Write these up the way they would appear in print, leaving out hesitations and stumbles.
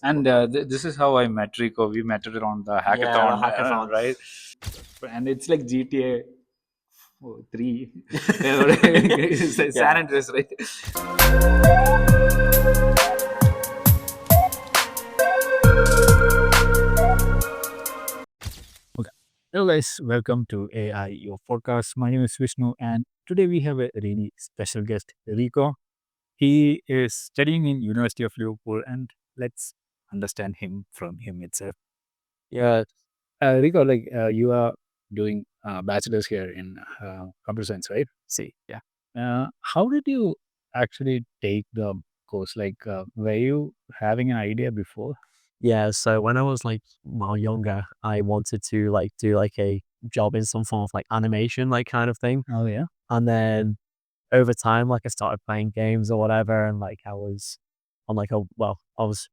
And this is how I met Rico. We met it on the Yeah, the hackathon, hackathon. right? And it's like GTA 3. It's San Yeah. Andreas, right? Okay. Hello, guys. Welcome to AI Your Forecast. My name is Vishnu, and today we have a really special guest, Rico. He is studying in University of Liverpool, and let's understand him from him itself. Yeah, Rico, you are doing bachelor's here in computer science, right? See, yeah. How did you actually take the course? Were you having an idea before? Yeah, so when I was like well younger, I wanted to like do like a job in some form of like animation, like kind of thing. Oh yeah. And then over time, like I started playing games or whatever, and like I was on like I was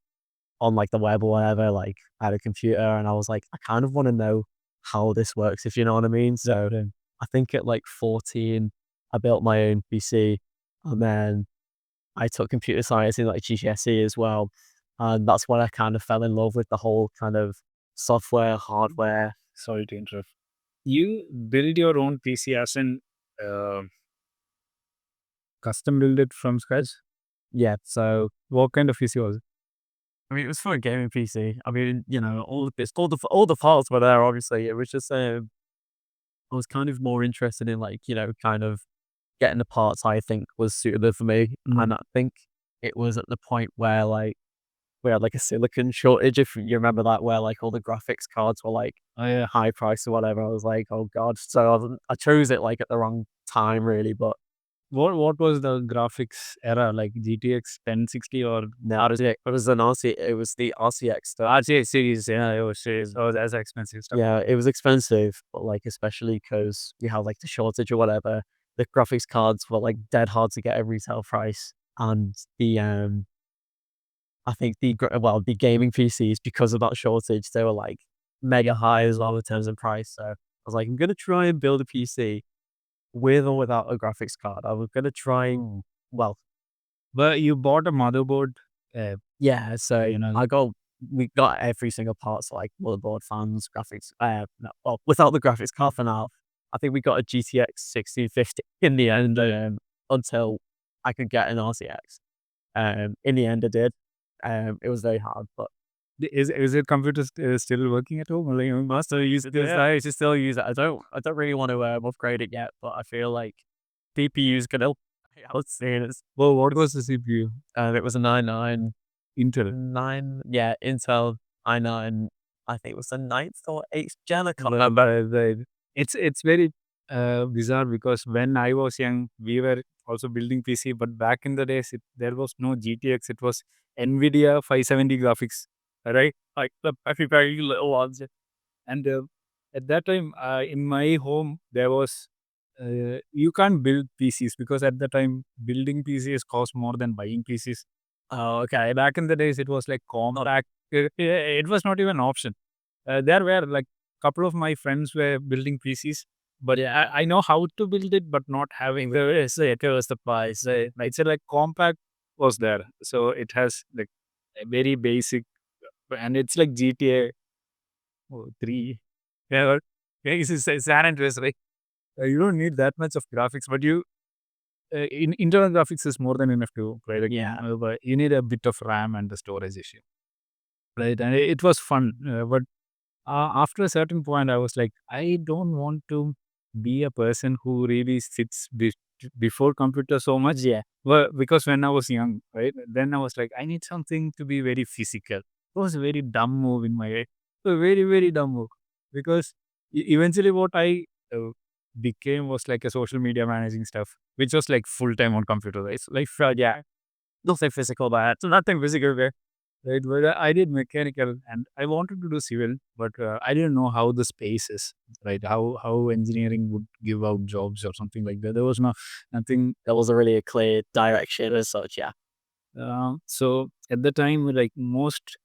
on like the web or whatever, like I had a computer and I was like, I kind of want to know how this works, if you know what I mean. So Yeah. I think at like 14, I built my own PC and then I took computer science in like GCSE as well. And that's when I kind of fell in love with the whole kind of software, hardware. Sorry to interrupt. You build your own PC as in uh, custom build it from scratch? Yeah. So, What kind of PC was it? I mean, it was for a gaming PC. I mean, you know, all the bits, all the parts were there, obviously. It was just, I was kind of more interested in like, you know, kind of getting the parts I think was suitable for me. And Mm. I think it was at the point where like, we had like a silicon shortage, if you remember that, where like all the graphics cards were like Oh yeah. high price or whatever. I was like, oh God. So I chose it like at the wrong time, really. But What was the graphics era like GTX 1060 or no, it was an RC, it was the RCX stuff. RTX series? Yeah, it was series. Oh, that's expensive stuff. Yeah, it was expensive, but like especially because we had like the shortage or whatever. The graphics cards were like dead hard to get at retail price, and the I think the gaming PCs, because of that shortage, they were like mega high as well in terms of price. So I was like, I'm gonna try and build a PC with or without a graphics card. I was gonna try and well, But you bought a motherboard, uh, yeah. So you know. we got every single part, so like motherboard, fans, graphics. No, well, without the graphics card for now. I think we got a GTX 1650 in the end, until I could get an RTX. In the end, I did. It was very hard, but Is it computer still working at home? Like, you I must still use it to this yeah. day. I still use it. I don't really want to upgrade it yet, but I feel like CPU's gonna help us soon. Well, what was the CPU? It was a 9 Intel. 9, yeah, Intel i9. I think it was the ninth or eighth gen. I can't But, remember. it's very bizarre because when I was young, we were also building PC. But back in the days, there was no GTX. It was NVIDIA 570 graphics, right? Like the very little ones. And at that time, in my home, there was you can't build PCs because at the time, building PCs cost more than buying PCs. Oh, okay. Back in the days, it was like compact. It was not even an option. There were like couple of my friends were building PCs, but Yeah. I know how to build it, but not having the it was the price. It's a, like compact was there, so it has like a very basic, and it's like GTA 3. Yeah, it's San Andreas, right? You don't need that much of graphics, but in internal graphics is more than enough to play the game. Yeah. But you need a bit of RAM and the storage issue, right? And it was fun, but after a certain point, I was like, I don't want to be a person who really sits before computer so much. Yeah. Well, because when I was young, right, then I was like, I need something to be very physical. It was a very dumb move in my head. A very, very dumb move. Because eventually what I became was like a social media managing stuff, which was like full time on computer, right? So, like, Yeah. Nothing physical there. so nothing physical there. Right, but I did mechanical and I wanted to do civil, but I didn't know how the space is, right? How engineering would give out jobs or something like that. There was nothing. There wasn't really a clear direction as such. Yeah. So at the time, like most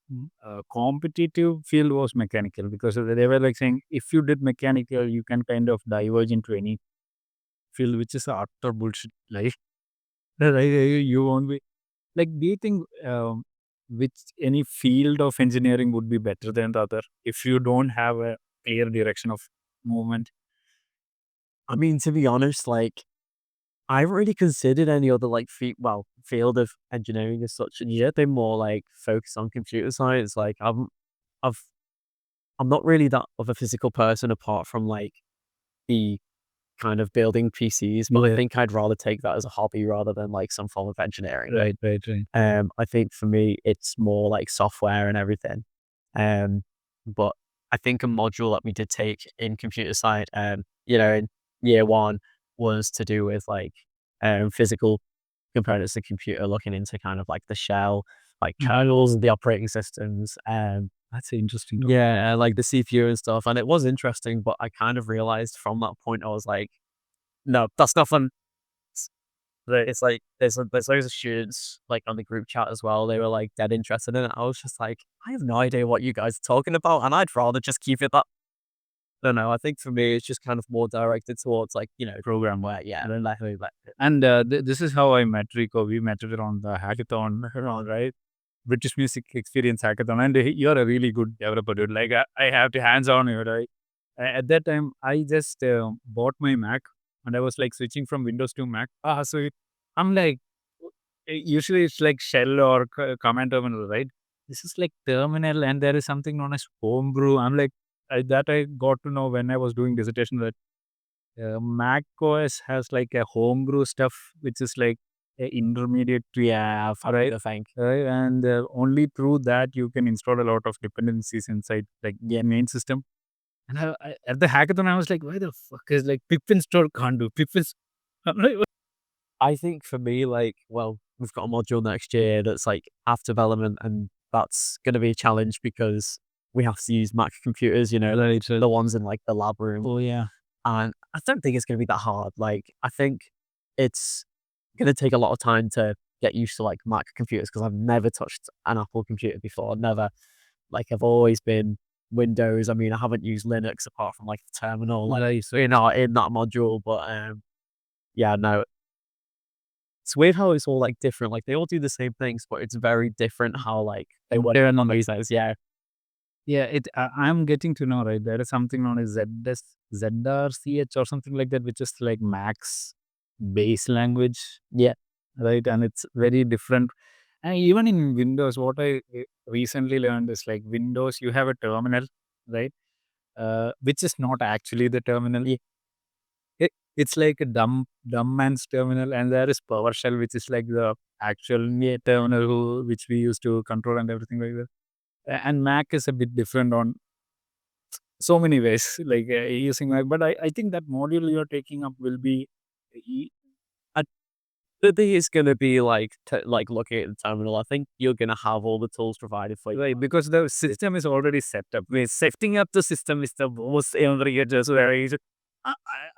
competitive field was mechanical because they were like saying if you did mechanical, you can kind of diverge into any field, which is a utter bullshit. Like, right, you won't be like. Do you think? which any field of engineering would be better than the other if you don't have a clear direction of movement? I mean, to be honest, like I haven't really considered any other like field of engineering as such, and yet they're more like focused on computer science. Like I've I'm not really that of a physical person apart from like the kind of building PCs, but I Yeah. think I'd rather take that as a hobby rather than like some form of engineering. Right, right, right. I think for me, it's more like software and everything. Um, but I think a module that we did take in computer science, in year one was to do with like physical components of the computer, looking into kind of like the shell, like Mm. kernels and the operating systems, That's an interesting topic. yeah, like the CPU and stuff. And it was interesting, but I kind of realized from that point, I was like, no, that's nothing. It's like there's loads of students like on the group chat as well. They were like dead interested in it. I was just like, I have no idea what you guys are talking about, and I'd rather just keep it that. I don't know. I think for me, it's just kind of more directed towards like Program. where yeah, then like And this is how I met Rico. We met it on the hackathon, right? British Music Experience Hackathon. And you're a really good developer, dude. Like, I have to hands on you, right? At that time, I just bought my Mac and I was like switching from Windows to Mac. I'm like, usually it's like shell or command terminal, right? This is like terminal and there is something known as homebrew. I'm like, I got to know when I was doing dissertation that Mac OS has like a homebrew stuff, which is like a intermediate yeah, right? I think Right, and only through that you can install a lot of dependencies inside like yeah. main system. And at the hackathon, I was like, why the fuck is like pip install can't do pip is I'm like, "What?" I think for me, like, well, we've got a module next year that's like app development, and that's going to be a challenge because we have to use Mac computers, Right, so, the ones in like the lab room. oh yeah, And I don't think it's going to be that hard. Like, I think it's going to take a lot of time to get used to like Mac computers because I've never touched an Apple computer before. Never. Like, I've always been Windows. I mean, I haven't used Linux apart from like the terminal, like, right. So, in that module. But yeah, no, it's weird how it's all like different. Like, they all do the same things, but it's very different how like they work on these things. Yeah. yeah, I'm getting to know, right? There is something known as ZRCH or something like that, which is like Mac's base language, Yeah. right? And it's very different. And even in Windows, what I recently learned is like Windows, you have a terminal, right? Which is not actually the terminal. Yeah. It's like a dumb man's terminal, and there is PowerShell, which is like the actual terminal which we use to control and everything like that. And Mac is a bit different on so many ways, like using Mac. But I think that module you're taking up will be e- The thing is gonna be like like looking at the terminal. I think you're gonna have all the tools provided for you. right because the system is already set up. We're setting up the system is the most just very.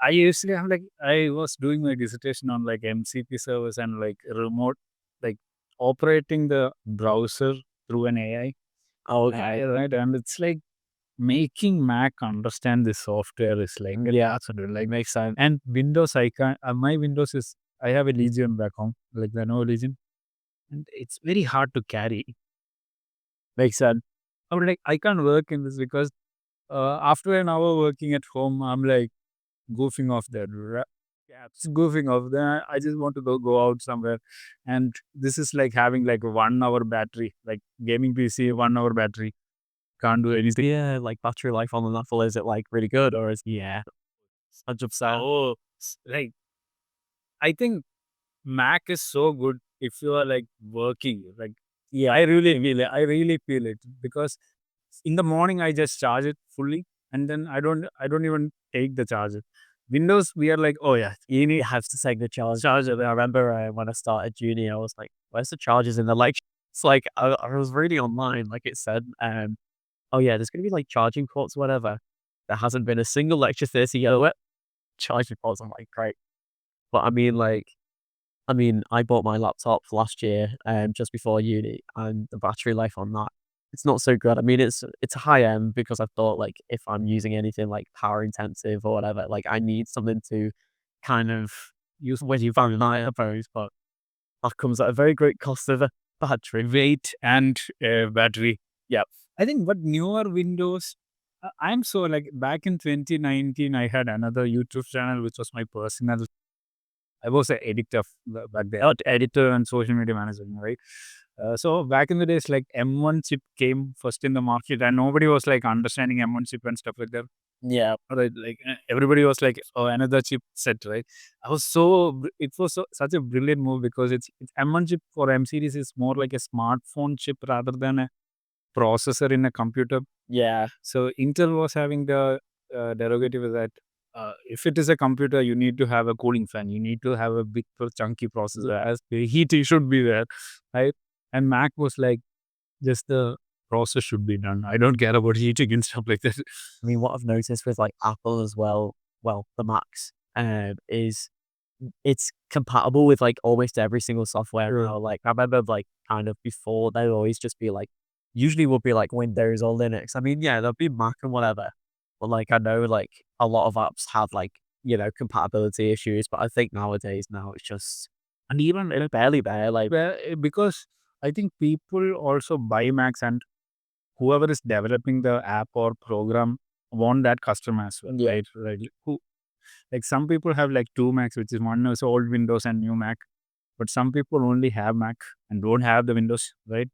I usually have like I was doing my dissertation on like MCP service and like remote like operating the browser through an AI. Oh, okay. Right, and it's like making Mac understand the software is like Yeah, absolutely like makes sense. and Windows I can't my Windows is I have a Legion back home like the Lenovo Legion and it's very hard to carry. Makes sense. I'm like I can't work in this because after an hour working at home I'm like goofing off there. Yeah, it's goofing off there. I just want to go out somewhere, and this is like having like 1 hour battery, like gaming PC 1 hour battery can't do anything. Yeah, like battery life on an Apple, is it like really good or is Yeah. 100%? Oh, like I think Mac is so good if you are like working. Like, yeah, I really feel it because in the morning I just charge it fully, and then I don't even take the charger. Windows, we are like, oh yeah, you You need have to take the charge. charger. I remember when I started uni, I was like, "Where's the chargers in the lecture?" It's like I was reading online, like it said, "Oh yeah, there's gonna be like charging ports, whatever." There hasn't been a single lecture 30 yet. Charging ports. I'm like, great, but I bought my laptop last year, just before uni, and the battery life on that, it's not so good. I mean, it's a high end because I thought like if I'm using anything like power intensive or whatever, like I need something to kind of use when you value night, I suppose. But that comes at a very great cost of it. battery. weight and battery. Yeah. I think what newer Windows, I'm so like back in 2019, I had another YouTube channel, which was my personal. I was an editor back then, not editor and social media manager, right? So back in the days, like M1 chip came first in the market, and nobody was like understanding M1 chip and stuff like that. Yeah. Right, like everybody was like, "Oh, another chip set," right? I was so it was such a brilliant move because it's M1 chip for M series is more like a smartphone chip rather than a processor in a computer. Yeah. So Intel was having the derogative of that if it is a computer, you need to have a cooling fan. You need to have a big chunky processor as the heat should be there, right? And Mac was like just the process should be done. I don't care about heating and stuff like that. I mean, what I've noticed with like Apple as well, the Macs, is it's compatible with like almost every single software Sure. now. Like I remember like kind of before they'd always just be like, usually would be like Windows or Linux. I mean, yeah, there'll be Mac and whatever. But like I know like a lot of apps have like, compatibility issues, but I think nowadays now it's just And even it's barely there. Like because I think people also buy Macs and whoever is developing the app or program want that custom as well, yeah. right? Right. Who like some people have like two Macs, which is one is old Windows and new Mac, but some people only have Mac and don't have the Windows, right?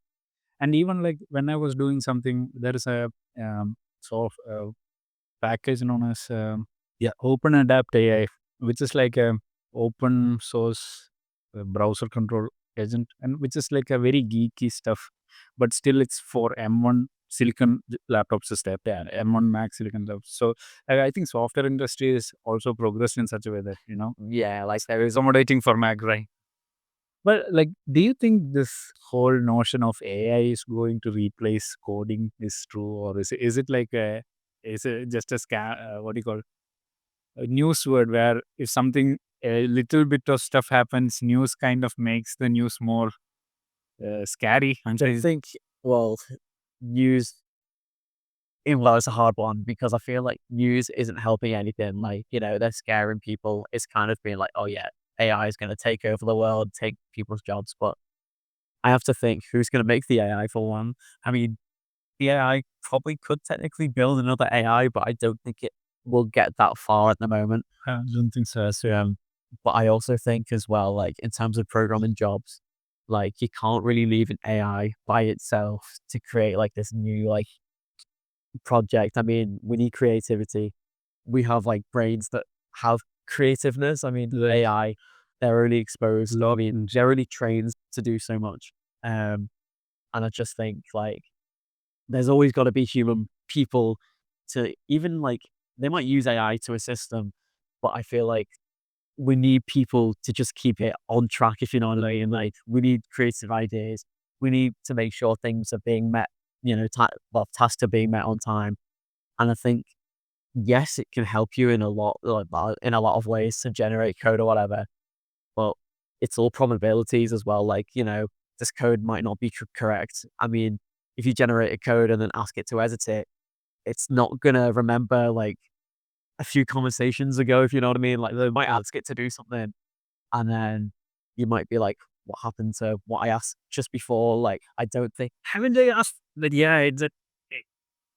And even like when I was doing something, there is a sort of package known as Open Adapt AI, which is like a open source browser control agent, and which is like a very geeky stuff, but still it's for M1 silicon laptop system, yeah, M1 Mac silicon laptops. So I think software industry is also progressed in such a way that Yeah, like it's accommodating for Mac, right? But like, do you think this whole notion of AI is going to replace coding is true, or is it like a is it just a what do you call a news word where if something a little bit of stuff happens, news kind of makes the news more scary. And I think well, news well, it's a hard one because I feel like news isn't helping anything. Like, they're scaring people. It's kind of being like, oh yeah, AI is going to take over the world, take people's jobs. But I have to think who's going to make the AI for one. I mean, the AI probably could technically build another AI, but I don't think it will get that far at the moment. I don't think so. So, But I also think as well, like in terms of programming jobs, like you can't really leave an AI by itself to create like this new like project. I mean, we need creativity. We have like brains that have creativeness. I mean, right. AI, they're only exposed. I Lot mean, they're only trained to do so much. And I just think like there's always got to be human people to even like they might use AI to assist them, but I feel like we need people to just keep it on track, if you know what I mean. Like we need creative ideas. We need to make sure things are being met, tasks are being met on time. And I think yes, it can help you in a lot, in a lot of ways to generate code or whatever. But it's all probabilities as well. Like this code might not be correct. I mean, if you generate a code and then ask it to edit it, it's not gonna remember like a few conversations ago, if you know what I mean. Like they might ask it to do something, and then you might be like, "What happened to what I asked just before?" Like I don't think haven't they asked that? Yeah, it's a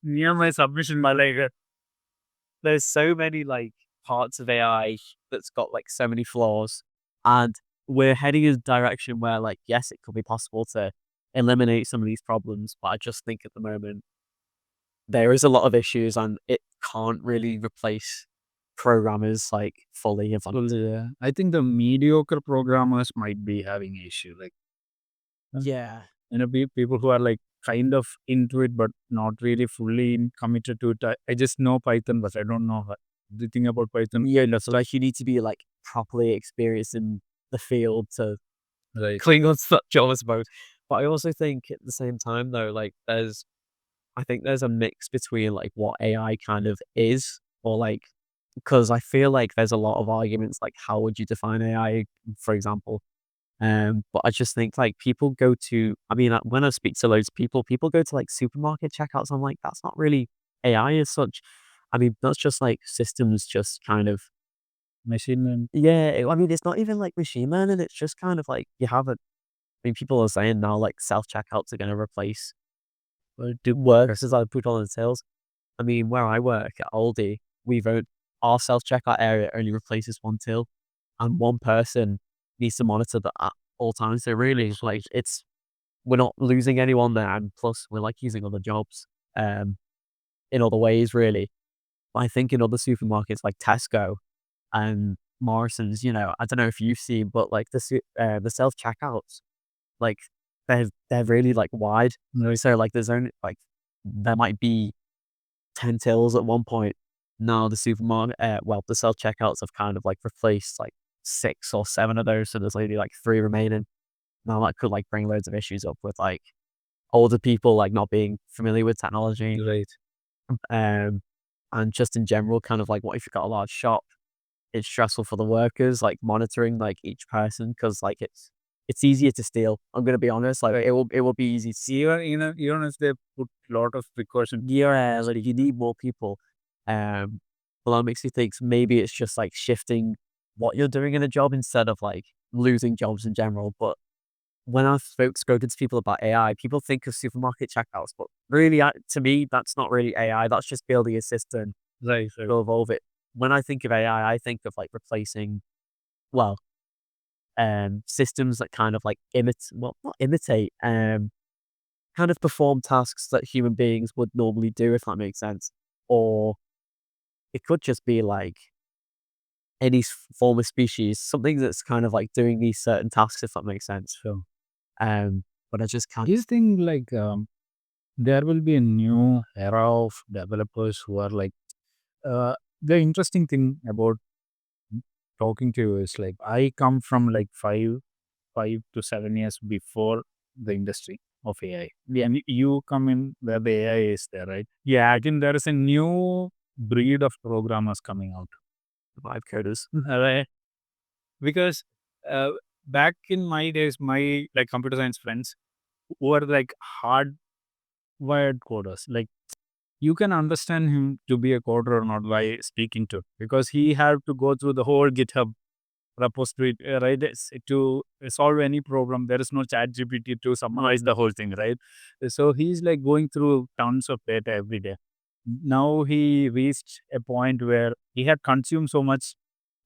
near my submission, but like there's so many like parts of AI that's got like so many flaws, and we're heading in a direction where like yes, it could be possible to eliminate some of these problems, but I just think at the moment there is a lot of issues, and it can't really replace programmers like fully. If I'm well, yeah, I think the mediocre programmers might be having issue. Like yeah, people who are like kind of into it but not really fully committed to it. I just know Python, but I don't know the thing about Python. yeah, no, so like you need to be like properly experienced in the field to Right. cling on to that job, I suppose. But I also think at the same time though, like I think there's a mix between like what AI kind of is, or like because I feel like there's a lot of arguments like how would you define AI, for example. But I just think like people go to, I mean, when I speak to loads of people go to like supermarket checkouts. I'm like, that's not really AI as such. I mean, that's just like systems, just kind of, Machine learning. yeah. I mean, it's not even like machine learning. It's just kind of like you have mean, people are saying now like self checkouts are going to replace do workers as I put on the sales. I mean, where I work at Aldi, we've our self checkout area only replaces one till, and one person needs to monitor that at all times. So really, like we're not losing anyone there, and plus we're like using other jobs um in other ways, really. I think in other supermarkets like Tesco and Morrison's, I don't know if you've seen, but like the self checkouts, like they're really like wide. Right. So like there's only like there might be 10 tills at one point. Now the supermarket, the self checkouts have kind of like replaced like 6 or 7 of those. So there's only like 3 remaining. Now that could like bring loads of issues up with like older people like not being familiar with technology. Right. Um, and just in general, kind of like what if you've got a large shop? It's stressful for the workers, like monitoring like each person because like it's easier to steal. I'm gonna be honest, like Right. it will be easy to steal. Even if they put lot of precautions. Yeah, like you need more people. Well, that makes me think maybe it's just like shifting what you're doing in a job instead of like losing jobs in general. But when I've spoken to people about AI, people think of supermarket checkouts, but really, to me, that's not really AI. That's just building a system Right. Right. to evolve it. When I think of AI, I think of like replacing, well, systems that kind of like not imitate, kind of perform tasks that human beings would normally do, if that makes sense. Or it could just be like any form of species, something that's kind of like doing these certain tasks, if that makes sense. So, But I just can't. do you think like there will be a new era of developers who are like the interesting thing about talking to you is like I come from like 5 to 7 years before the industry of AI. Yeah, And you come in where the AI is there, right? Yeah, I think there is a new breed of programmers coming out. vibe coders. Right? Because uh, back in my days, my like computer science friends were like hardwired coders. Like you can understand him to be a coder or not by speaking to, because he had to go through the whole GitHub repository, right? To solve any problem. There is no chat GPT to summarize the whole thing, right? So he's like going through tons of data every day. Now he reached a point where he had consumed so much.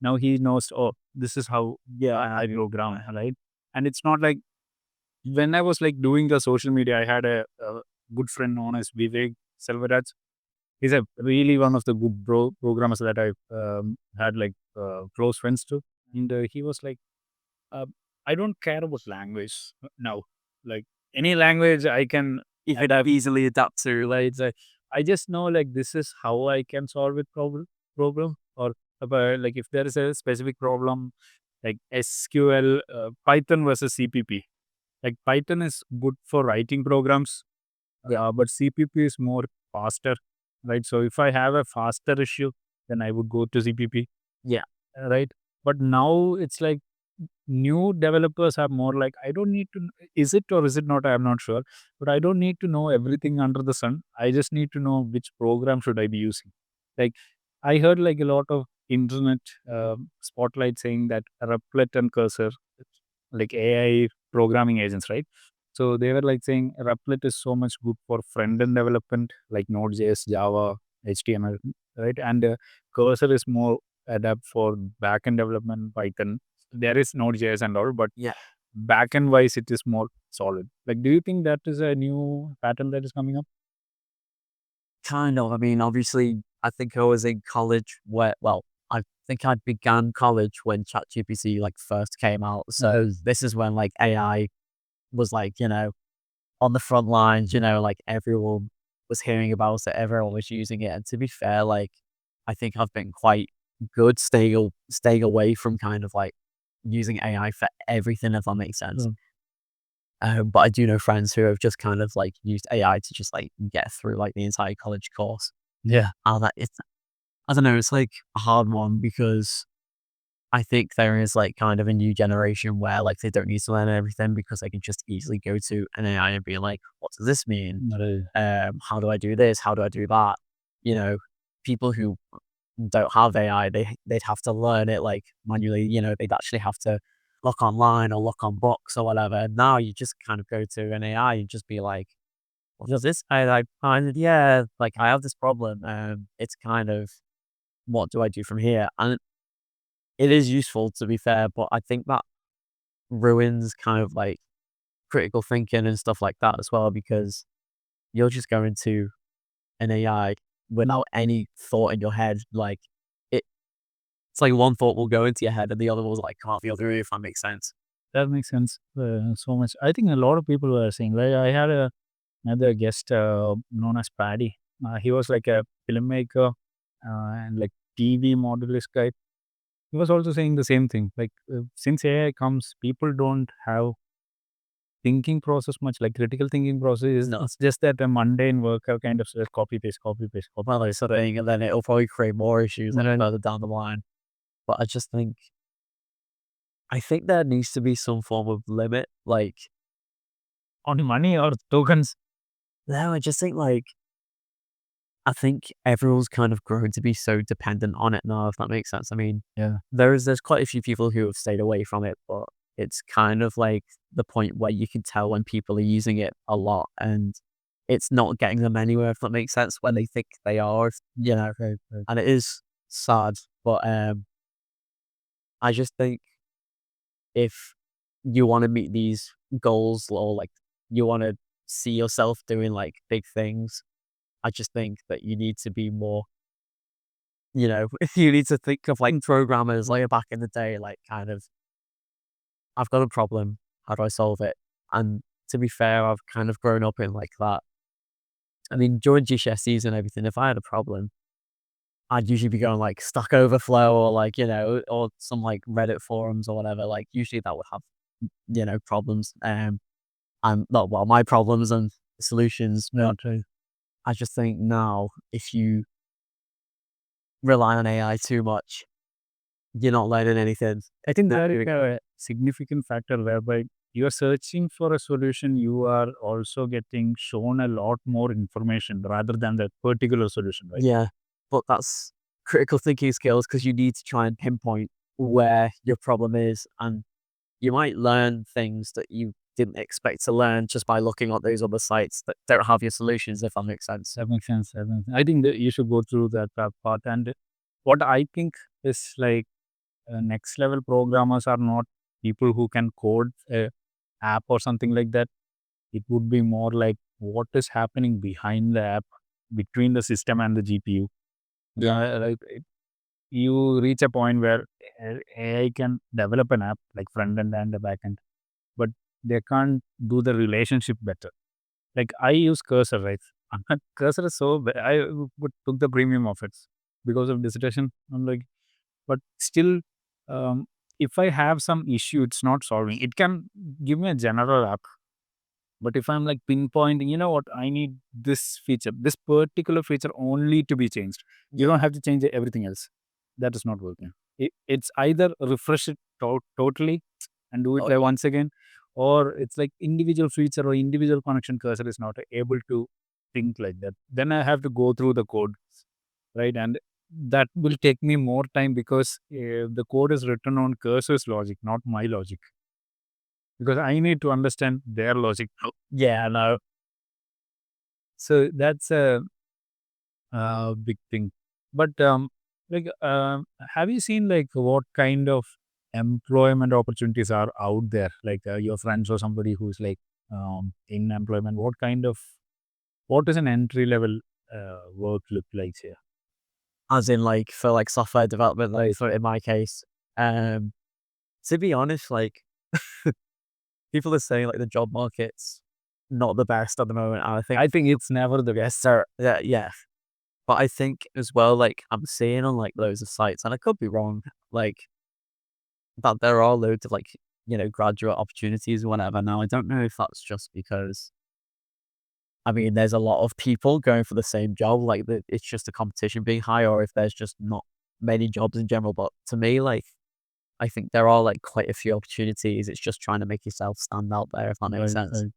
Now he knows, oh, this is how I program, right? And it's not like when I was like doing the social media, I had a good friend known as Vivek Selvaraj. He's a really one of the good programmers that I've had like close friends to. And he was like, uh, I don't care about language now. Like any language I can You could easily adapt to. like I just know like this is how I can solve it problem or about like if there is a specific problem like SQL, Python versus CPP. Like Python is good for writing programs, but CPP is more faster, right? So if I have a faster issue, then I would go to CPP, Yeah, right? But now it's like new developers are more like I don't need to is it or is it not, I'm not sure, but I don't need to know everything under the sun. I just need to know which program should I be using. Like I heard like a lot of internet spotlight saying that Replit and Cursor, like AI programming agents, right? So they were like saying Replit is so much good for front end development like Node.js, Java, HTML, right? And Cursor is more adapt for back end development, Python. There is Node.js and all, but yeah, back-end wise, it is more solid. Like, do you think that is a new pattern that is coming up? kind of. I mean, obviously, I think I was in college I think I began college when ChatGPT like first came out. So this is when like AI was like, on the front lines, like everyone was hearing about it, everyone was using it. And to be fair, like I think I've been quite good staying away from kind of like using AI for everything, if that makes sense. Mm. But I do know friends who have just kind of like used AI to just like get through like the entire college course. Yeah. How that it's I don't know, it's like a hard one because I think there is like kind of a new generation where like they don't need to learn everything because they can just easily go to an AI and be like, what does this mean? Right. How do I do this? How do I do that? You know, people who don't have AI, they'd have to learn it like manually, they'd actually have to. look online or look on books or whatever. Now you just kind of go to an AI and just be like, "What does this?" I like, yeah, like I have this problem. It's kind of what do I do from here? And it is useful to be fair, but I think that ruins kind of like critical thinking and stuff like that as well because you'll just go into an AI without any thought in your head. Like it, it's like one thought will go into your head and the other will like come out the other ear, if that makes sense. That makes sense so much. I think a lot of people were saying, like, I had another guest known as Paddy. He was like a filmmaker and like TV modelist guy. He was also saying the same thing. Like, since AI comes, people don't have thinking process much, like critical thinking process. No. It's just that a mundane worker kind of says copy paste, copy paste, copy. Well, it's something, and then it'll probably create more issues like Right. further down the line. But I think there needs to be some form of limit. Like, On money or tokens. no, I just think like I think everyone's kind of grown to be so dependent on it now, if that makes sense. I mean, Yeah. there's quite a few people who have stayed away from it, but it's kind of like the point where you can tell when people are using it a lot and it's not getting them anywhere, if that makes sense, when they think they are, you know. Right. And it is sad, but I just think if you want to meet these goals or like you want to see yourself doing like big things, I just think that you need to be more, you know, you need to think of like programmers like back in the day, like kind of, I've got a problem, how do I solve it? And to be fair, I've kind of grown up in like that. I mean, during GCSEs and everything, if I had a problem, I'd usually be going like Stack Overflow or like, you know, or some like Reddit forums or whatever. Like usually that would have, you know, problems. And not well, my problems and solutions. Right. But Right. I just think now if you rely on AI too much, you're not learning anything. I think No, that is a significant factor whereby you're searching for a solution, you are also getting shown a lot more information rather than that particular solution, right? yeah, but that's critical thinking skills because you need to try and pinpoint where your problem is, and you might learn things that you didn't expect to learn just by looking at those other sites that don't have your solutions, if that makes sense. That makes sense. That makes sense. I think that you should go through that path. And what I think is like next level programmers are not people who can code a app or something like that. It would be more like what is happening behind the app, between the system and the GPU. Yeah, like you reach a point where AI can develop an app like front end and the back end, but they can't do the relationship better. Like I use Cursor, right? Cursor is so I took the premium of it because of dissertation. I'm like, but still, um, if I have some issue, it's not solving. It can give me a general app, but if I'm like pinpointing, you know what, I need this feature, this particular feature only to be changed. You don't have to change everything else. That is not working. It's either refresh it totally and do it Oh, like once again, or it's like individual feature or individual connection Cursor is not able to think like that. Then I have to go through the code, right? And that will take me more time because the code is written on Cursor's logic, not my logic, because I need to understand their logic. yeah, no. So that's a big thing. But like, have you seen like what kind of employment opportunities are out there? Like your friends or somebody who's like in employment. What is an entry level work look like here? As in like for like software development, like Right. for in my case. Um, to be honest, like people are saying like the job market's not the best at the moment. And I think I think it's never the best. so yeah, yeah. But I think as well, like I'm seeing on like loads of sites, and I could be wrong, like that there are loads of like, you know, graduate opportunities or whatever. Now I don't know if that's just because I mean there's a lot of people going for the same job, like it's just the competition being high, or if there's just not many jobs in general. But to me, like I think there are like quite a few opportunities. It's just trying to make yourself stand out there, if that makes Right, sense. right.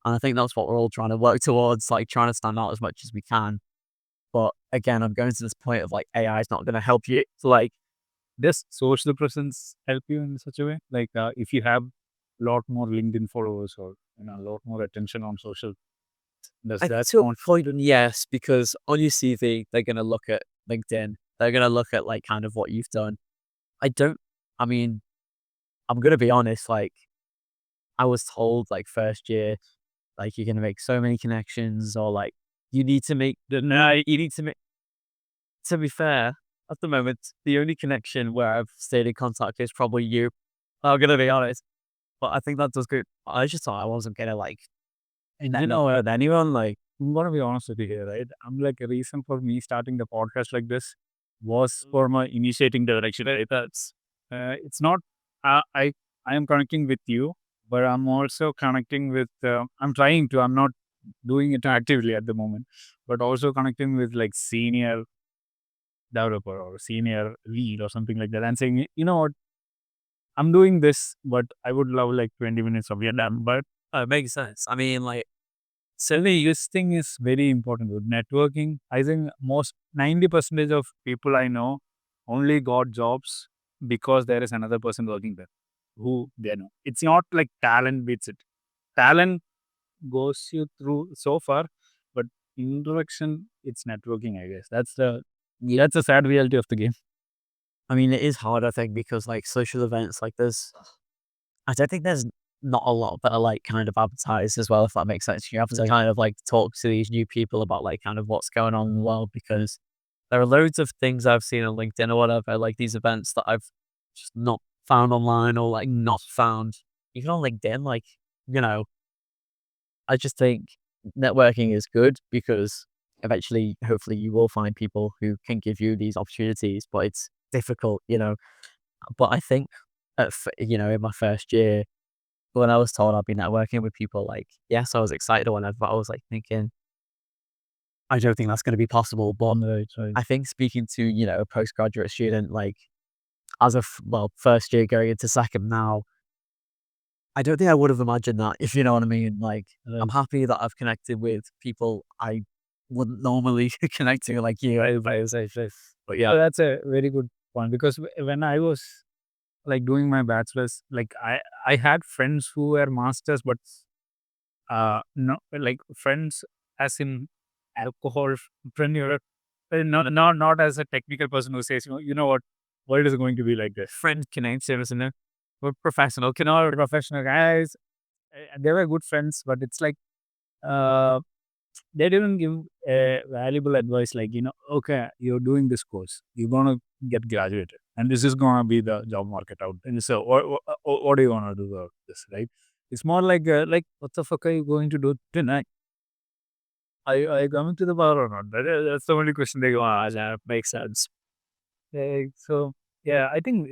And I think that's what we're all trying to work towards, like trying to stand out as much as we can. But again, I'm going to this point of like AI is not going to help you. So like Does social presence help you in such a way? Like if you have a lot more LinkedIn followers or a lot more attention on social, does I think that to a count? point, yes, because on your CV, they're gonna look at LinkedIn. They're gonna look at, like, kind of what you've done. I don't I mean, I'm gonna be honest, like, I was told, like, first year, like, you're gonna make so many connections or, like, you need to make the no, you need to make to be fair, at the moment, the only connection where I've stayed in contact is probably you. I'm gonna be honest, but I think that does good. I just thought I wasn't gonna, like, And with anyone, like, I'm gonna be honest with you here, right? I'm like a reason for me starting the podcast like this was for my initiating direction, right? That's it's not I I am connecting with you, but I'm also connecting with I'm trying to, I'm not doing it actively at the moment, but also connecting with like senior developer or senior lead or something like that and saying, you know what, I'm doing this, but I would love like 20 minutes of your time. But it makes sense. I mean, like, certainly, this thing is very important with networking. I think most 90% of people I know only got jobs because there is another person working there who they know. It's not like talent beats it. Talent goes you through so far, but introduction, it's networking, I guess. That's a sad reality of the game. I mean, it is hard, I think, because, like, social events, like, I don't think there's not a lot that are, like, kind of advertised as well, if that makes sense. You have to kind of, like, talk to these new people about, like, kind of what's going on in the world because there are loads of things I've seen on LinkedIn or whatever, like these events that I've just not found online or, like, not found even on LinkedIn. Like, you know, I just think networking is good because eventually, hopefully, you will find people who can give you these opportunities, but it's difficult, you know. But I think, in my first year, when I was told I'd be networking with people, like, yes, I was excited or whatever, but I was like thinking, I don't think that's going to be possible. But Right, right. I think speaking to, a postgraduate student, like, as a first year going into second now, I don't think I would have imagined that, if you know what I mean. Like, I'm Right. happy that I've connected with people I wouldn't normally connect to, like you. But yeah, That's a very good point because when I was like doing my bachelor's, like I had friends who were masters, but no, like friends as in alcohol friend, not as a technical person who says, you know what, world is going to be like this. friend connection, isn't it? We're professional. You know, professional guys, they were good friends, but it's like uh, they didn't give valuable advice like, okay, you're doing this course, you're gonna get graduated, and this is gonna be the job market out. And so, what do you wanna do about this, right? It's more like what the fuck are you going to do tonight? Are you coming to the bar or not? That's the only question they go ask. That makes sense. So yeah, I think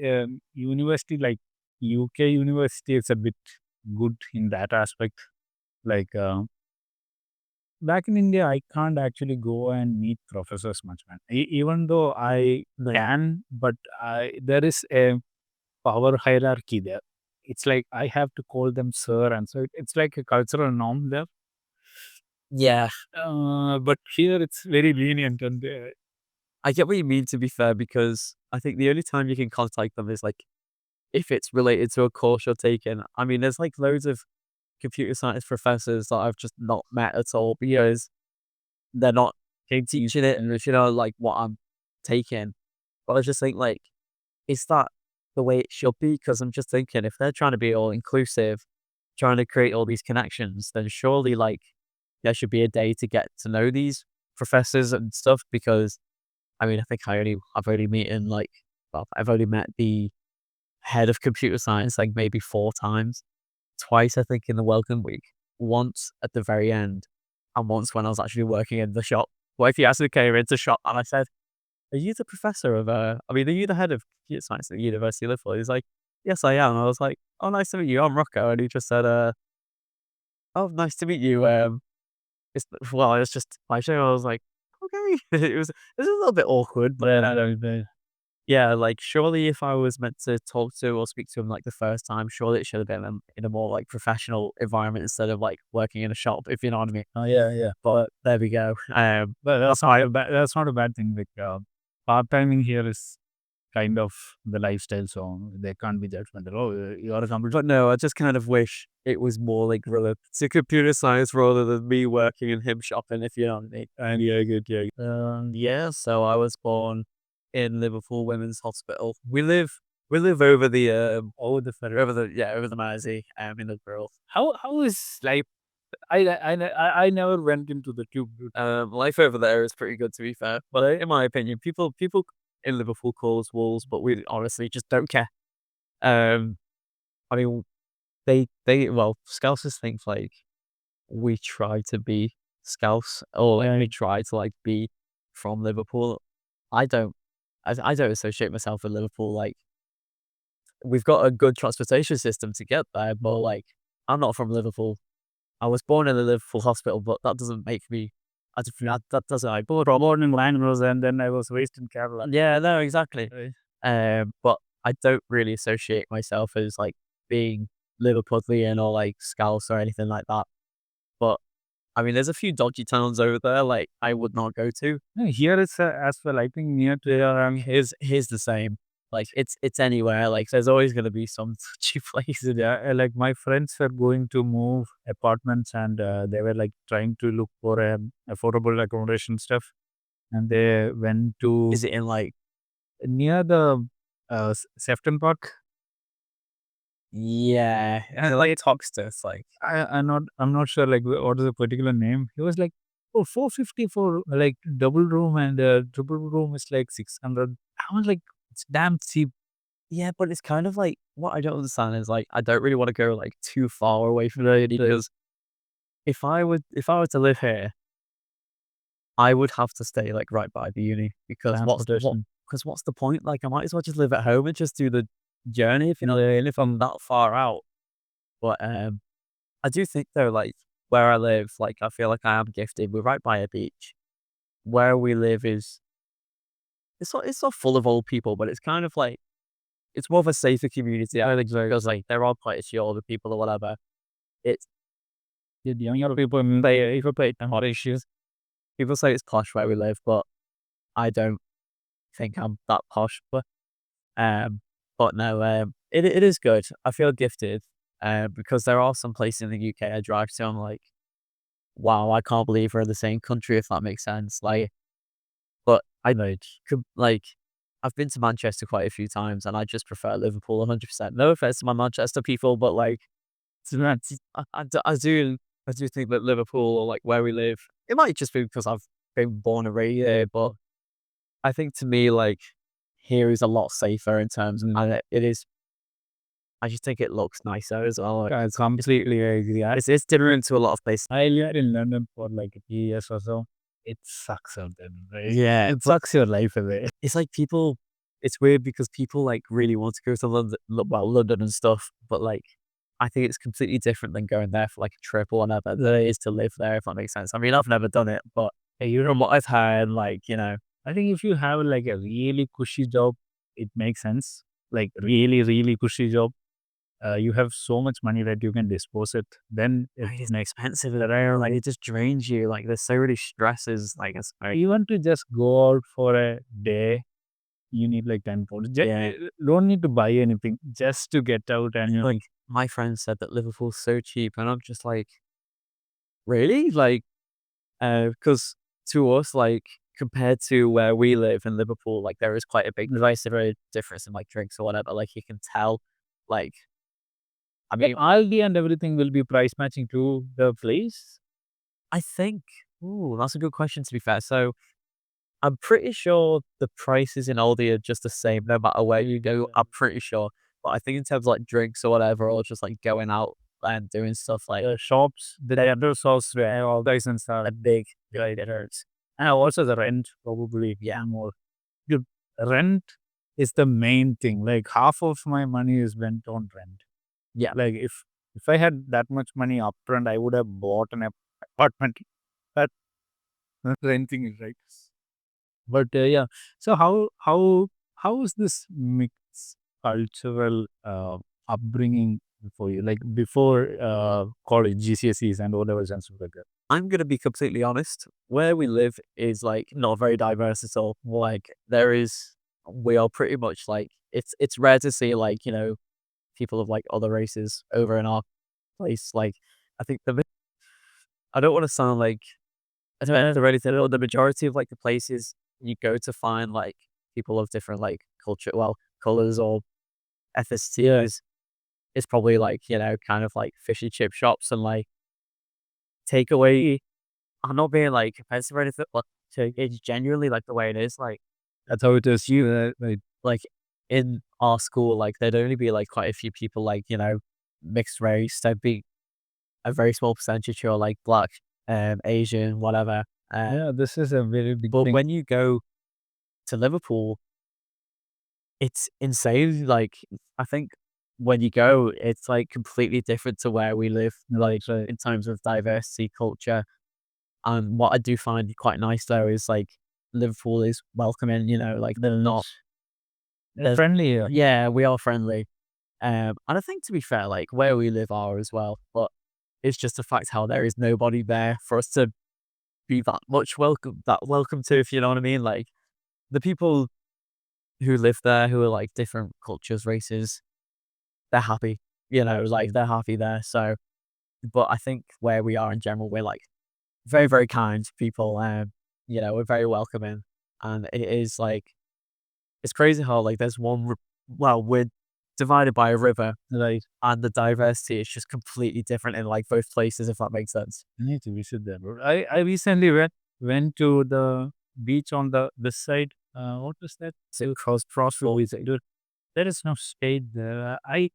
university like UK university is a bit good in that aspect. Like back in India, I can't actually go and meet professors much, man. Even though I Like, can, but there is a power hierarchy there. It's like I have to call them sir, and so it's like a cultural norm there. yeah, But here it's very lenient, and I get what you mean, to be fair, because I think the only time you can contact them is, like, if it's related to a course you're taking. I mean, there's, like, loads of computer science professors that I've just not met at all because they're not teaching it and, like, what I'm taking. But I just think, like, is that the way it should be? Because I'm just thinking if they're trying to be all inclusive, trying to create all these connections, then surely, like, there should be a day to get to know these professors and stuff because, I mean, I think I've only I've only met the head of computer science, like, maybe 4 times. Twice, I think, in the welcome week. Once at the very end, and once when I was actually working in the shop. What if you actually came into shop and I said, "Are you the professor of, are you the head of computer science at the University of Liverpool?" He's like, "Yes, I am." I was like, "Oh, nice to meet you. I'm Rocco." And he just said, "Oh, nice to meet you. It's just my show." I was like, "Okay." It was a little bit awkward, but yeah, right. yeah, like, surely if I was meant to talk to or speak to him, like, the first time, surely it should have been in a more, like, professional environment instead of, like, working in a shop, if you know what I mean. Oh yeah, yeah. But there we go. But that's not a bad thing. Like part timing here is kind of the lifestyle, so they can't be judgmental. Oh, you are a computer. But no, I just kind of wish it was more like related to computer science rather than me working and him shopping, if you know what I mean. And yeah, good, yeah. Yeah, so I was born in Liverpool Women's Hospital. We live over the over the over the Mersey in the Borough. How is life? I never went into the tube route. Life over there is pretty good to be fair. But in my opinion, people in Liverpool call us wolves, but we honestly just don't care. Um I mean they well, Scousers think like we try to be Scouse or like we try to like be from Liverpool. I don't I don't associate myself with Liverpool. Like we've got a good transportation system to get there, but like I'm not from Liverpool. I was born in a Liverpool hospital, but that doesn't make me. I just, that doesn't. I Born in Langrose, and then I was raised in Kerala. yeah, no, exactly. Right. But I don't really associate myself as like being Liverpudlian or like Scouse or anything like that. But I mean, there's a few dodgy towns over there like I would not go to. No, here it's as well. I think near to Here's the same. Like it's anywhere. Like there's always gonna be some dodgy place. yeah, like my friends were going to move apartments, and they were like trying to look for affordable accommodation stuff, and they went to Is it in like near the Sefton Park. yeah, like Toxteth, like I'm not sure like what is the particular name. He was like, oh, 450 for like double room, and triple room is like 600. I was like, it's damn cheap. yeah, but it's kind of like what I don't understand is like I don't really want to go like too far away from the because if I were to live here, I would have to stay like right by the uni because Transportation. what's the point? Like I might as well just live at home and just do the journey if you know what I mean, if I'm that far out. But I do think though, like where I live, like I feel like I am gifted. We're right by a beach. Where we live is it's not full of old people, but it's kind of like it's more of a safer community. I think because like there are quite a few older people or whatever. It's The younger people, they if you pay more issues. people say it's posh where we live, but I don't think I'm that posh. Um, but no, it is good. I feel gifted, because there are some places in the UK I drive to. I'm like, wow, I can't believe we're in the same country. If that makes sense, like, but I Right. could like, I've been to Manchester quite a few times, and I just prefer Liverpool 100%. No offense to my Manchester people, but like, It's not. I do think that Liverpool or like where we live, it might just be because I've been born and raised here, but I think to me, like, here is a lot safer in terms of, and it is, I just think it looks nicer as well. Like, I completely agree. it's different to a lot of places. I lived in London for like 3 years or so. It sucks out there, right? Yeah, It but sucks your life away. it's like people, it's weird because people like really want to go to London, London and stuff, but like, I think it's completely different than going there for like a trip or whatever than it is to live there, if that makes sense. I mean, I've never done it, but from what I've heard, like, I think if you have like a really cushy job, it makes sense. Like really, really cushy job. You have so much money that you can dispose it. Then I mean, it's it's next. expensive there. Like it just drains you. Like there's so many stresses. Like it's like, Even to just go out for a day, you need like 10 pounds. yeah. Don't need to buy anything just to get out and Like my friend said that Liverpool's so cheap, and I'm just like, really? Like, because to us, like compared to where we live in Liverpool, like there is quite a big divisive difference in like drinks or whatever. Like you can tell. Like I like mean, Aldi and everything will be price matching to the place. I think. Ooh, that's a good question. To be fair, so I'm pretty sure the prices in Aldi are just the same no matter where you go. I'm pretty sure. But I think in terms of like drinks or whatever, or just like going out and doing stuff like The shops, the other shops where all the license are a big dividers. And also the rent probably yeah. more. The rent is the main thing. Like half of my money is spent on rent. Yeah. Like if I had that much money upfront, I would have bought an apartment. But renting is right. But yeah, so how is this mixed cultural upbringing for you? Like before college, GCSEs and O levels and stuff like that. I'm gonna be completely honest. Where we live is like not very diverse at all. Like there is we are pretty much like it's rare to see like, you know, people of like other races over in our place. Like I think I don't want to sound like I don't know the anything. The majority of like the places you go to find like people of different like culture, well, colors or ethnicities is probably like, you know, kind of like fish and chip shops and like takeaway. I'm not being like offensive or anything, but it's genuinely like the way it is. That's how it is. Like in our school, like there'd only be like quite a few people like, you know, mixed race. There'd be a very small percentage who are like black, Asian, whatever. Yeah, this is a very big But thing. when you go to Liverpool, it's insane. Like I think when you go, it's like completely different to where we live, like That's right. in terms of diversity, culture. And what I do find quite nice though is like Liverpool is welcoming, you know, like they're not They're there's friendly here. yeah, we are friendly. And I think to be fair, like where we live are as well. But it's just the fact how there is nobody there for us to be that welcome to, if you know what I mean. Like the people who live there who are like different cultures, races, they're happy, you know, like they're happy there. So, but I think where we are in general, we're like very, very kind people. You know, we're very welcoming. And it is like, it's crazy how like there's well, we're divided by a river, Right. and the diversity is just completely different in like both places, if that makes sense. I need to visit there, bro. I recently went to the beach on the this side. What was that? So Crossroads. Dude, there is no shade there. I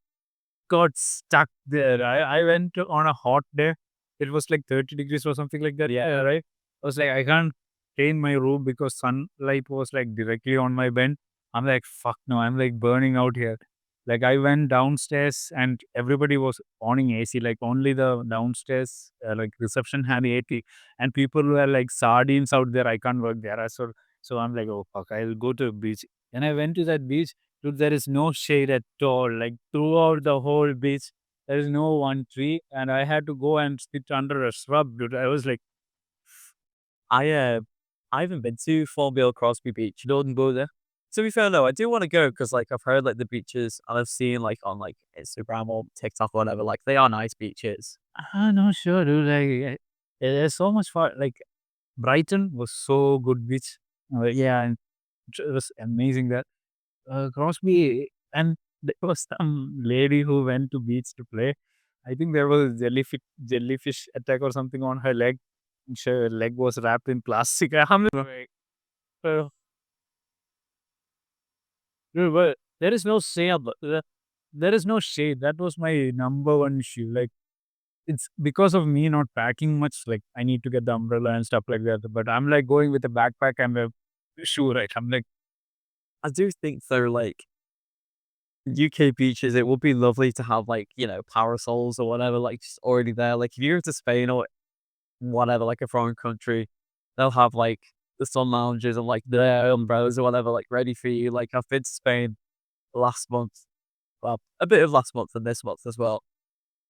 got stuck there. I went on a hot day. It was like 30 degrees or something like that. Yeah, right. I was like, I can't stay in my room because sunlight was like directly on my bed. I'm like, fuck no, I'm like burning out here. Like I went downstairs and everybody was owning AC. Like only the downstairs like reception had AC, and people were like sardines out there. I can't work there. So I'm like, oh fuck, I'll go to the beach. And I went to that beach. Dude, there is no shade at all. Like throughout the whole beach, there is no one tree, and I had to go and sit under a shrub, dude. I was like, I I haven't been to Thornbill Crosby Beach, Northern Border. To be fair, no, I do want to go because like I've heard like the beaches and I've seen like on like Instagram or TikTok or whatever, like they are nice beaches. no, sure, dude. Like, there's so much far. Like, Brighton was so good beach. Yeah, and it was amazing that Crosby, and there was some lady who went to beach to play. I think there was jellyfish attack or something on her leg. Her leg was wrapped in plastic. I'm like, uh, dude, but there is no shade. There is no shade. That was my number one issue. Like it's because of me not packing much. Like I need to get the umbrella and stuff like that. But I'm like going with a backpack and a shoe. Right? I'm like, I do think though, like UK beaches, it would be lovely to have like, you know, parasols or whatever, like just already there. Like if you go to Spain or whatever, like a foreign country, they'll have like the sun lounges and like their umbrellas or whatever, like ready for you. Like I've been to Spain last month, well, a bit of last month and this month as well.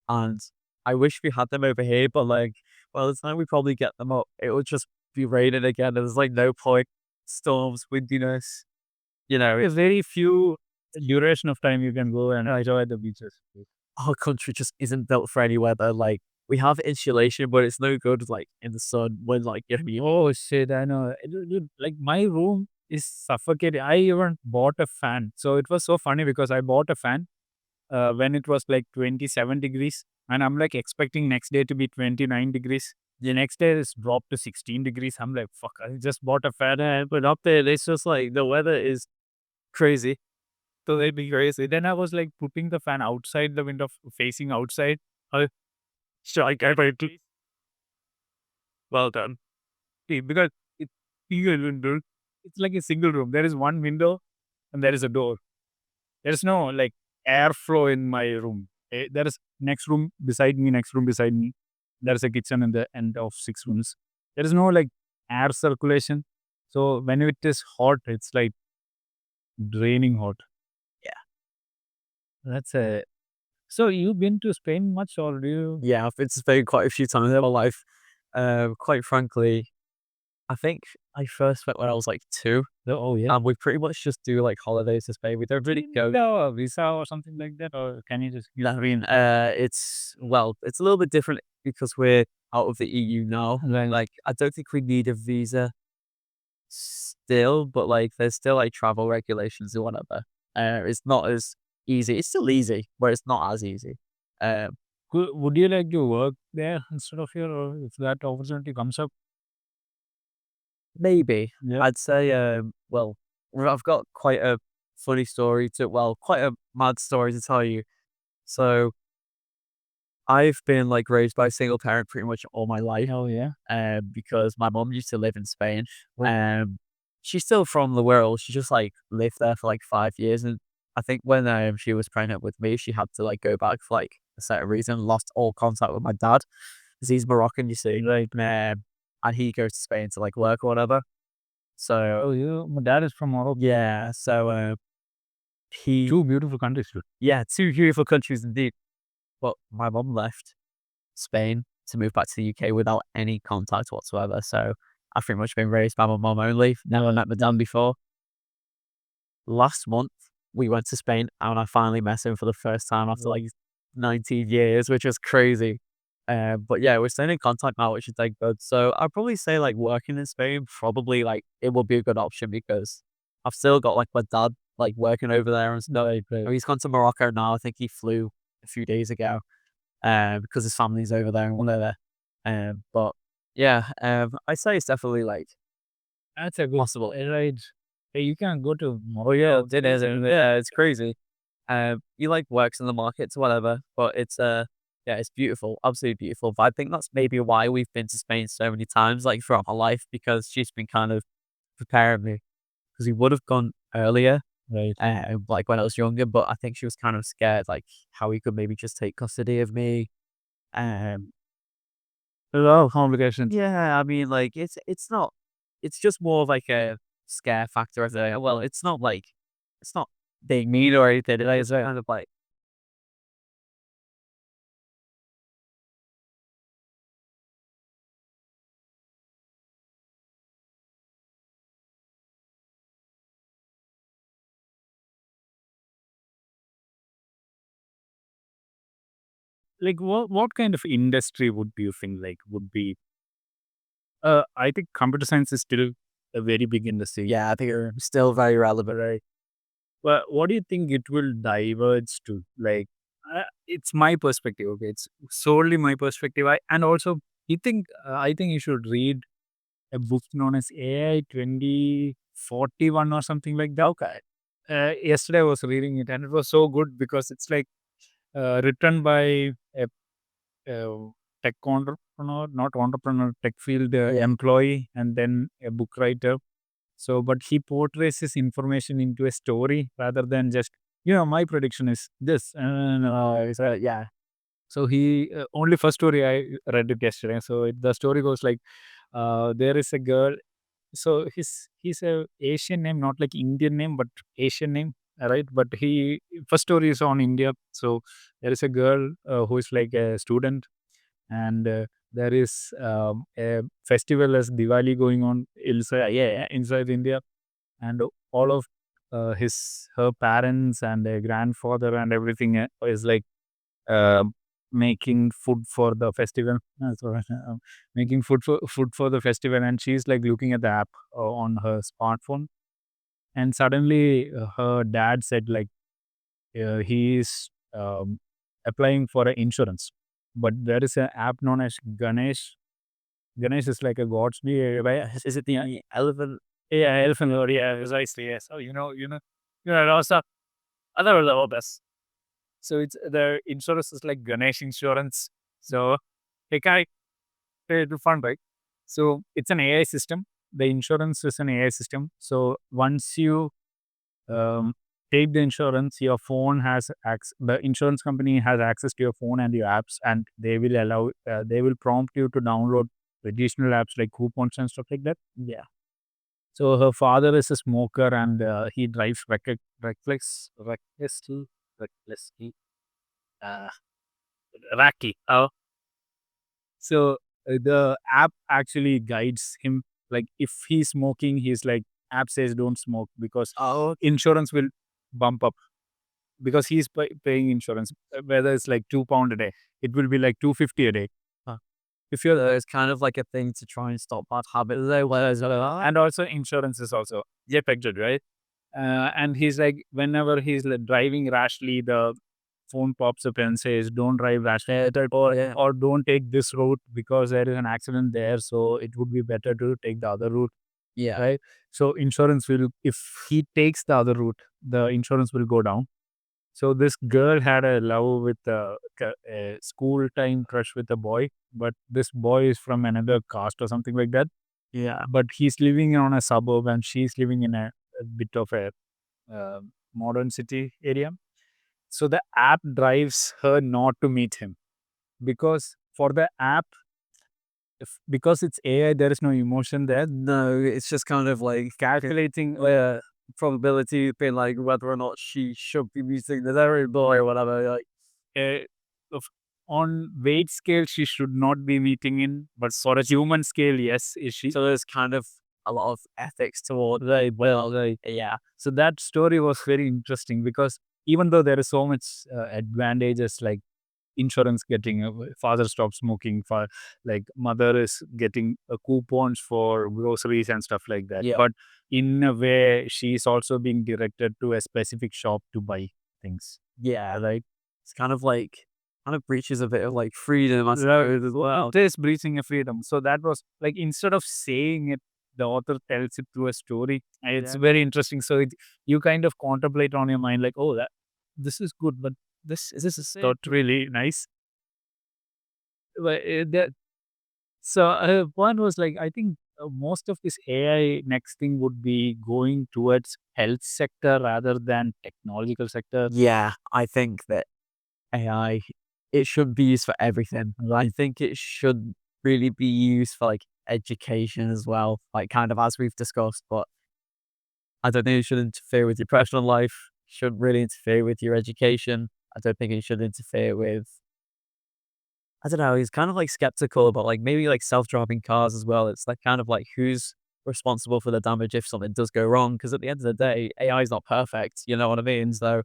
And I wish we had them over here, but like, by the time we probably get them up, it would just be raining again. There's like no point. Storms, windiness, you know, a very few duration of time you can go and enjoy the beaches. our country just isn't built for any weather. Like we have insulation, but it's no good like in the sun when like you know what I mean? Oh shit, I know. Dude, like my room is suffocating. I even bought a fan. So it was so funny because I bought a fan when it was like 27 degrees. And I'm like expecting next day to be 29 degrees. The next day it's dropped to 16 degrees. I'm like, fuck, I just bought a fan and I put up there. It's just like the weather is crazy. So it'd be crazy. Then I was like putting the fan outside the window, facing outside. Uh, so I got it. Well done. See, because it's single window. It's like a single room. There is one window and there is a door. There is no like airflow in my room. There is next room beside me, next room beside me. There is a kitchen in the end of 6 rooms. There is no like air circulation. So when it is hot, it's like draining hot. Yeah. That's a. So you've been to Spain much, or do you? Yeah, I've been to Spain quite a few times in my life. Quite frankly, I think I first went when I was like 2, Oh, yeah. and we pretty much just do, like, holidays to Spain. We don't really go. No, a visa or something like that, or can you just You know what I mean? It's a little bit different because we're out of the EU now. Right. Like, I don't think we need a visa still, but, like, there's still, like, travel regulations or whatever. It's not as easy. It's still easy, but it's not as easy. Um, Would you like to work there instead of here, or if that opportunity comes up? Maybe. Yeah. I'd say, I've got quite a funny story quite a mad story to tell you. So, I've been, like, raised by a single parent pretty much all my life, Oh, yeah. because my mom used to live in Spain. Oh, She's still from the world. She just, like, lived there for, like, 5 years, and I think when, she was pregnant with me, she had to, like, go back for, like, a certain reason, lost all contact with my dad, 'cause he's Moroccan, you see, right. and he goes to Spain to, like, work or whatever. So, Oh, you my dad is from Morocco. yeah, so, he Two beautiful countries, dude. yeah, 2 beautiful countries indeed, but my mum left Spain to move back to the UK without any contact whatsoever. So I've pretty much been raised by my mum only. Never met my dad before. Last month, we went to Spain and I finally met him for the first time after like 19 years, which was crazy. But yeah, we're staying in contact now, which is like good. So I'd probably say like working in Spain, probably like it will be a good option because I've still got like my dad like working over there and stuff. Right, right. He's gone to Morocco now. I think he flew a few days ago because his family's over there and whatever. But yeah, I'd say it's definitely like That's a good possible. right. Hey, you can go to Oh yeah, Morocco. it is. Yeah, it's crazy. He like works in the markets or whatever, but it's yeah, it's beautiful, absolutely beautiful. But I think that's maybe why we've been to Spain so many times, like throughout my life, because she's been kind of preparing me. Because we would have gone earlier, Right. like when I was younger, but I think she was kind of scared, like how he could maybe just take custody of me. Um, A lot of complications. Yeah, I mean, like, it's not it's just more of like a scare factor of the it's not being mean or anything, it's kind of like Like, what kind of industry would you think like would be? I think computer science is still a very big industry. yeah, I think are still very relevant, right? Well, what do you think it will diverge to? Like, it's my perspective. Okay, it's solely my perspective. And also, I think you should read a book known as AI 2041 or something like that. Okay. Yesterday I was reading it, and it was so good because it's like written by a, uh tech entrepreneur, not entrepreneur, tech field employee, and then a book writer. So, but he portrays his information into a story rather than just, my prediction is this. So yeah. So he only first story I read it yesterday. So the story goes like, there is a girl. So he's a Asian name, not like Indian name, but Asian name, right? But he first story is on India. So there is a girl who is like a student, and there is a festival as Diwali going on inside, inside India, and all of her parents and their grandfather and everything is like uh, making food for the festival. Making food for the festival, and she's like looking at the app on her smartphone, and suddenly her dad said like he is applying for an insurance, but there is an app known as Ganesh. Ganesh is like a god's name, right? Is it the elephant? Yeah, elephant lord. Yeah, precisely. Yes. Oh, also other level best. So it's the insurance is like Ganesh insurance. So they can pay to fund, right? So it's an AI system. The insurance is an AI system. So once you um, take the insurance, your phone has access. The insurance company has access to your phone and your apps, and they will prompt you to download additional apps like coupons and stuff like that. Yeah. So her father is a smoker, and he drives recklessly, uh, Raki. So the app actually guides him. Like if he's smoking, he's like app says don't smoke because Oh, insurance will bump up because he's paying insurance. Whether it's like £2 a day, it will be like 250 a day. huh. If you're So it's kind of like a thing to try and stop bad habits though, whereas and also insurance is also affected, right? And he's like, whenever he's like driving rashly, the phone pops up and says, "Don't drive rashly," or "Don't take this route because there is an accident there, so it would be better to take the other route." yeah. Right? So insurance will, if he takes the other route, the insurance will go down. So this girl had a love with a school time crush with a boy, but this boy is from another caste or something like that. Yeah. But he's living on a suburb and she's living in a bit of a uh, modern city area. So the app drives her not to meet him because for the app, because it's AI, there is no emotion there. No, it's just kind of like Calculating probability being like whether or not she should be meeting the other boy or whatever. Like, uh, of, on weight scale, she should not be meeting in, but for a human scale, yes, is she? so there's kind of a lot of ethics towards yeah. So that story was very interesting because even though there is so much advantages like insurance getting father stops smoking for like mother is getting coupons for groceries and stuff like that, Yeah. but in a way she's also being directed to a specific shop to buy things. Yeah, like it's kind of breaches a bit of like freedom, I suppose, as well. It is breaching a freedom. So that was like instead of saying it, the author tells it through a story. And it's Yeah. very interesting. So you kind of contemplate on your mind like, oh, that this is good, but this is not really nice. But so one was like, I think most of this AI next thing would be going towards health sector rather than technological sector. Yeah, I think that AI, it should be used for everything. I think it should really be used for like education as well, like kind of as we've discussed, but I don't think it should interfere with your personal life, shouldn't really interfere with your education. I don't think it should interfere with, I don't know, he's kind of like skeptical about like maybe like self-driving cars as well. It's like kind of like who's responsible for the damage if something does go wrong. Because at the end of the day, AI is not perfect. You know what I mean? So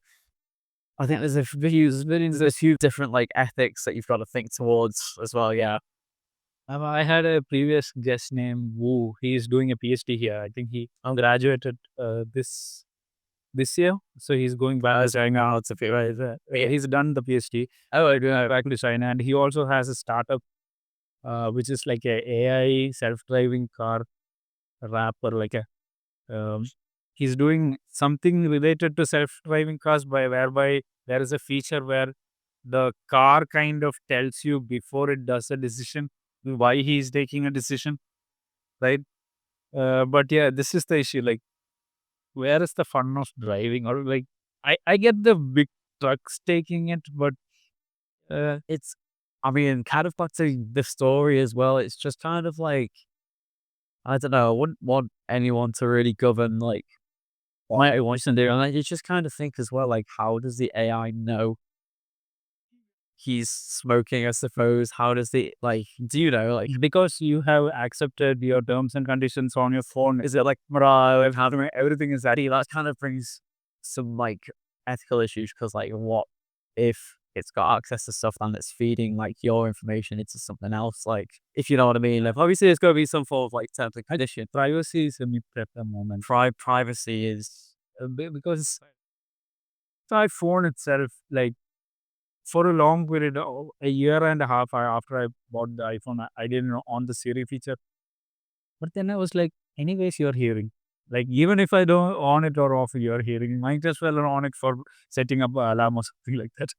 I think there's a few different like ethics that you've got to think towards as well. Yeah. I had a previous guest named Wu. He's doing a PhD here. I think he graduated this year, so he's going back to China. Now it's a few ways. Yeah, he's done the PhD. Oh, I do. Back to China, and he also has a startup, which is like a AI self-driving car wrap or like a. He's doing something related to self-driving cars by whereby there is a feature where the car kind of tells you before it does a decision why he's taking a decision, right? But yeah, this is the issue. Like, where is the fun of driving? Or like, I get the big trucks taking it, but It's, I mean, kind of back to the story as well. It's just kind of like, I don't know, I wouldn't want anyone to really govern like what it wants to do. And you just kind of think as well, like, how does the AI know he's smoking, I suppose? How does the, like, do you know, like, because you have accepted your terms and conditions on your phone, is it like, right, how do everything is that? That kind of brings some like ethical issues because, like, what if it's got access to stuff and it's feeding like your information into something else? Like, if you know what I mean, like, obviously, there's going to be some form of like terms and condition. privacy is a myth at the moment. Privacy is, Because my phone itself, like for a long period, a year and a half after I bought the iPhone, I didn't on the Siri feature. But then I was like, anyways, you're hearing. Like, even if I don't on it or off, you're hearing. Might as well on it for setting up an alarm or something like that.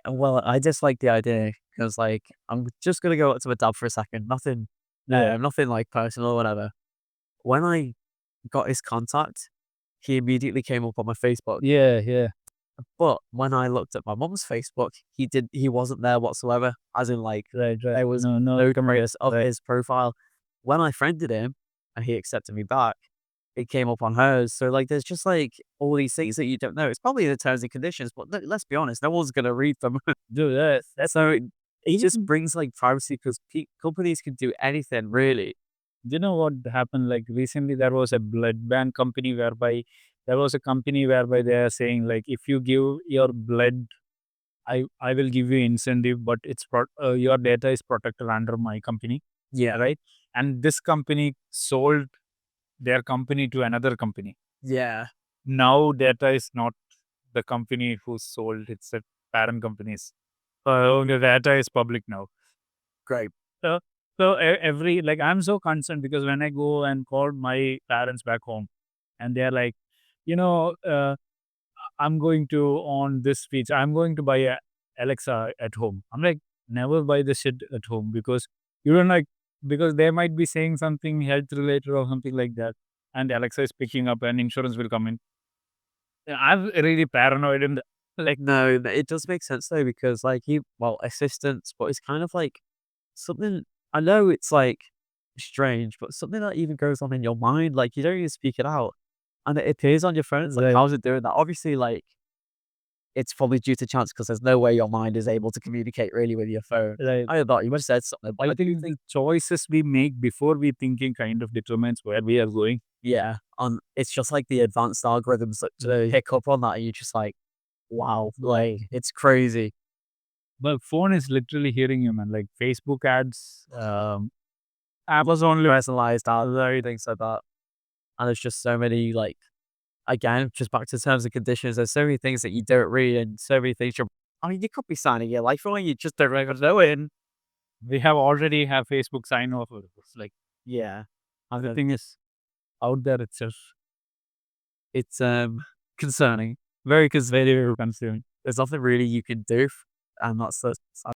well, I just like the idea because, like, I'm just gonna go up to my dad for a second. Nothing, Yeah. nothing like personal or whatever. When I got his contact, he immediately came up on my Facebook. Yeah, yeah. But when I looked at my mum's Facebook, he wasn't there whatsoever. As in, like, Right, right. there was no trace of his profile. When I friended him and he accepted me back, it came up on hers. So, like, there's just like all these things that you don't know. It's probably in the terms and conditions, but let's be honest, no one's gonna read them. Dude, So it just brings like privacy because companies can do anything really. You know what happened? Like recently, there was a blood bank company whereby they are saying like, if you give your blood, I will give you incentive, but your data is protected under my company, Yeah. right? And this company sold their company to another company. Yeah. Now data is not the company who sold; it's a parent companies. The data is public now. Great. So, every like I'm so concerned because when I go and call my parents back home, and they're like, you know, I'm going to on this speech. I'm going to buy a Alexa at home. I'm like, never buy the shit at home because you don't like because they might be saying something health related or something like that, and Alexa is picking up and insurance will come in. Yeah, I'm really paranoid and like No, it does make sense though because like assistants, but it's kind of like something. I know it's like strange, but something that even goes on in your mind, like you don't even speak it out, and it appears on your phone. It's like, right, how's it doing that? Obviously, like it's probably due to chance because there's no way your mind is able to communicate really with your phone. right. I thought you must have said something, but I I do think the think, choices we make before we thinking kind of determines where we are going. yeah, it's just like the advanced algorithms that to Right. pick up on that, and you're just like, wow, like it's crazy. But phone is literally hearing you, man. Like Facebook ads, Amazon Personalized ads, everything like that, and there's just so many like again, just back to terms and conditions. There's so many things that you don't read, and so many things you're. I mean, you could be signing your life away, you just don't even know it. And we have already have Facebook sign off. It's like yeah, I don't. everything is out there itself. It's concerning, very concerning. Consumed. There's nothing really you can do, and that's the